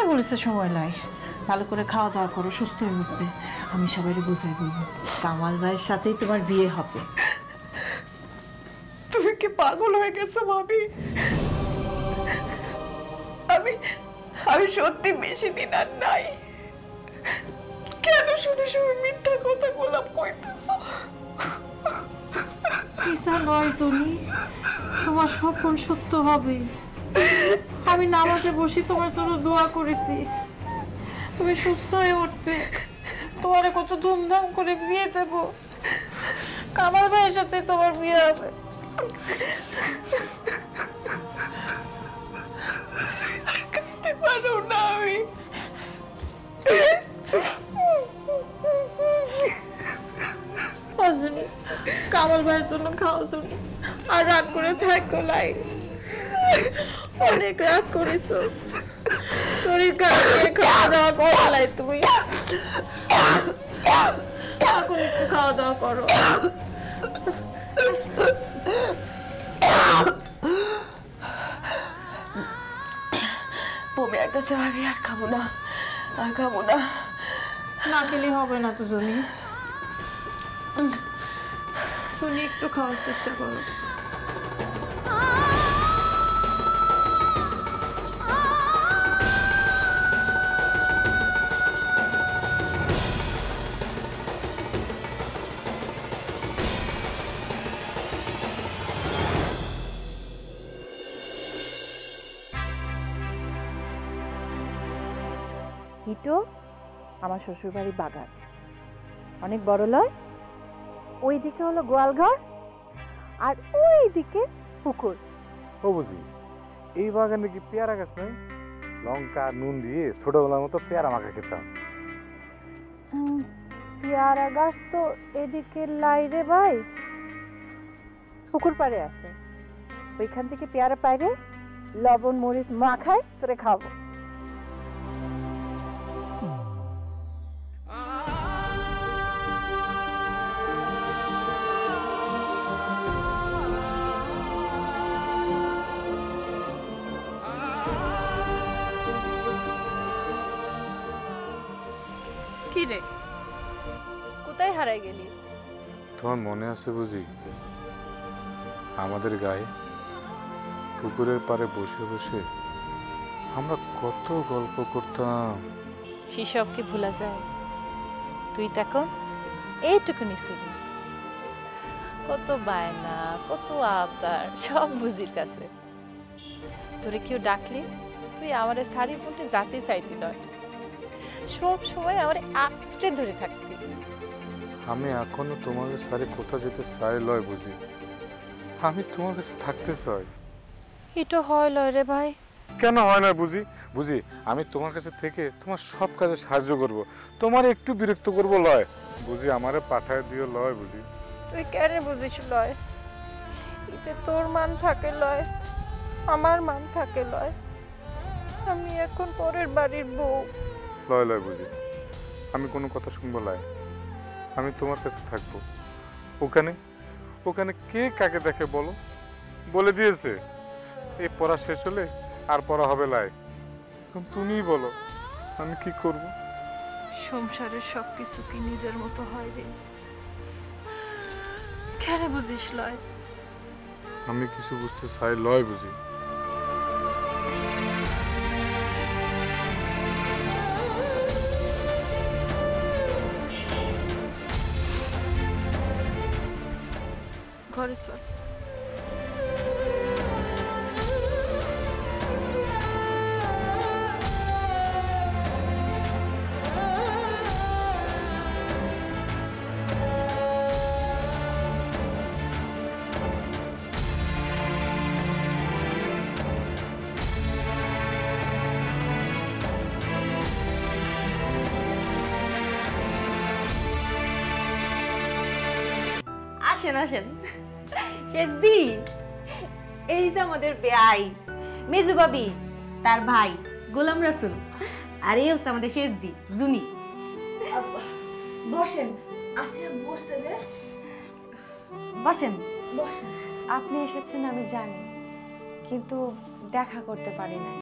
বলেছে সময় নাই, ভালো করে খাওয়া দাওয়া করো, সুস্থ হয়ে উঠবে। আমি সবাইকে বুঝাই বলবো কামাল ভাইয়ের সাথেই তোমার বিয়ে হবে। তুমি কি পাগল হয়ে গেছো ভাবি? আমি আমি সত্যি বেশি দিন আর নাই। কেন শুধু শুধু মিথ্যা কথা গোলাপ কইতেছো? পিসা নয় জনি, তোমার স্বপ্ন সত্য হবে। আমি নামাজে বসে তোমার জন্য দোয়া করেছি, তুমি সুস্থ হয়ে উঠবে, তোমার কত ধুমধাম করে বিয়ে দেব, কামাল ভাইয়ের সাথে তোমার বিয়ে হবে। কাঁদতে পারো না আমি। কামাল ভাইয়ের জন্য খাওয়া শুনি আর রাগ করে থাকো লাই, অনেক রাগ করেছো, শরীর খারাপ করে খাওয়া দাওয়া করো লাই, তুমি এখন একটু খাওয়া দাওয়া করো। বমি একটাছে ভাবি, আর খাবো না, আর খাবো না। না খেলে হবে না তো জনি, শুনি একটু খাওয়ার চেষ্টা করো। হিটো আমার শ্বশুরবাড়ি বাগান, অনেক বড় লয়। ওই দিকে হলো গোয়ালঘর, আর ওই দিকে পুকুর। ও বুঝি এই বাগানে কি পেয়ারা গাছ নাই? লঙ্কা নুন দিয়ে ছোটবেলার মতো পেয়ারা মাখা খেতাম। পেয়ারা গাছ তো এদিকে লাই রে ভাই, পুকুর পাড়ে আছে। ওইখান থেকে পেয়ারা পাইরে লবণ মরিচ মাখায় তোরে খাবো। কি রে, কোথায় হারাই গেলি? তোমার মনে আছে বুঝি আমাদের গায়ে পুকুরের পাড়ে বসে বসে আমরা কত গল্প করতাম? সেসব কি ভুলা যায়? তুই তখন এইটুকুনি ছিলি, কত বায়না কত আবদার সব বুঝির কাছে। তোরে কেউ ডাকলি তুই আমারে শাড়ি পরতে যাতে চাইতি নয়, সব সময় আমারে আঁকড়ে ধরে থাকতি। আমি এখনো তোমাকে সারি কোথা যেতে চাই লয় বুঝি, আমি তোমার কাছে থাকতে চাই। এটা হয় লয় রে ভাই? কেন হয় না বুঝি? বুঝি আমি তোমার কাছে থেকে তোমার সব কাজে সাহায্য করব, তোমার একটু বিরক্ত করব লয় বুঝি, আমারে পাঠায় দিও লয় বুঝি। তুই কেন বুঝিস লয়? এতে তোর মান থাকে লয়, আমার মান থাকে লয়। আমি এখন পরের বাড়ির বউ। লয় লয় বুঝি, আমি কোনো কথা শুনবো লয়, আমি তোমার কাছে থাকবো। ওখানে ওখানে কে কাকে দেখে বলো? বলে দিয়েছে এই পড়া শেষ হলে আর পড়া হবে লাই। তুমিই বলো আমি কি করব? সংসারের সবকিছু কি নিজের মতো হয় রে? কেন বুঝিস লয়? আমি কিছু বুঝতে চাই লয় বুঝি। ঘরে চল। আসেন আসেন শেষদি, এই যে আমাদের বেআই মেজু ভাবি, তার ভাই গোলাম রাসুল, আর এই হচ্ছে আমাদের শেষদি জুনি। বসেন, আসিয়া বসতে দে। বসেন বসেন। আপনি এসেছেন আমি জানি, কিন্তু দেখা করতে পারি নাই।